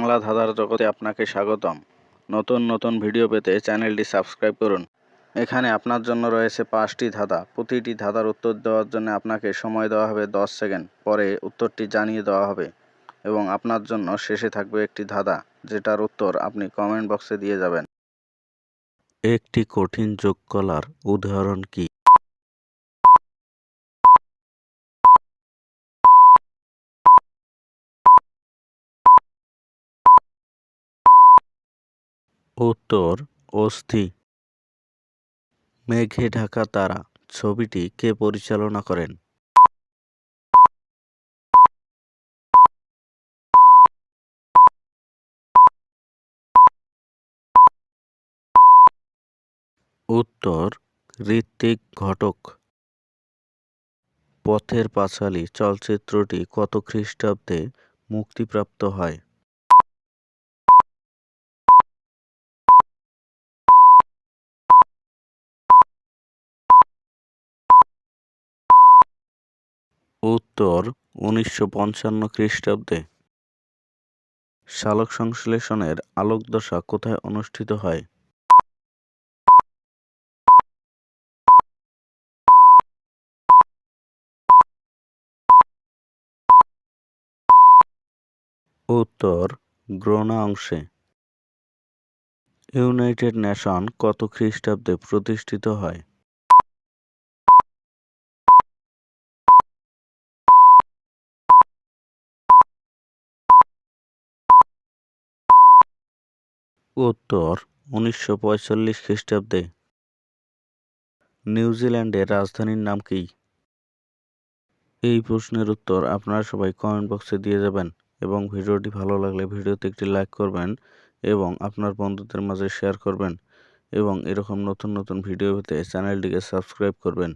বাংলা ধাঁধার জগতে আপনাকে স্বাগতম। নতুন নতুন ভিডিও পেতে চ্যানেলটি সাবস্ক্রাইব করুন। এখানে আপনার জন্য রয়েছে 5টি ধাঁধা। প্রতিটি ধাঁধার উত্তর দেওয়ার জন্য আপনাকে সময় দেওয়া হবে 10 সেকেন্ড। পরে উত্তরটি জানিয়ে দেওয়া হবে এবং আপনার জন্য শেষে থাকবে একটি ধাঁধা, যেটার উত্তর আপনি কমেন্ট বক্সে দিয়ে যাবেন। একটি কঠিন যোগ কলার উদাহরণ কি? উত্তর অস্থি। মেঘে ঢাকা তারা ছবিটি কে পরিচালনা করেন? উত্তর ঋত্বিক ঘটক। পথের পাঁচালী চলচ্চিত্রটি কত খ্রিস্টাব্দে মুক্তিপ্রাপ্ত হয়? উত্তর 1955 খ্রিস্টাব্দে। সালোক সংশ্লেষণের আলোকদশা কোথায় অনুষ্ঠিত হয়? উত্তর গ্রোনা অংশে। ইউনাইটেড নেশন কত খ্রিস্টাব্দে প্রতিষ্ঠিত হয়? উত্তর 1945 খ্রিস্টাব্দে। নিউজিল্যান্ডের রাজধানীর নাম কি? এই প্রশ্নের উত্তর আপনারা সবাই কমেন্ট বক্সে দিয়ে যাবেন এবং ভিডিওটি ভালো লাগলে ভিডিওতে একটি লাইক করবেন এবং আপনার বন্ধুদের মাঝে শেয়ার করবেন এবং এরকম নতুন নতুন ভিডিও পেতে চ্যানেলটিকে সাবস্ক্রাইব করবেন।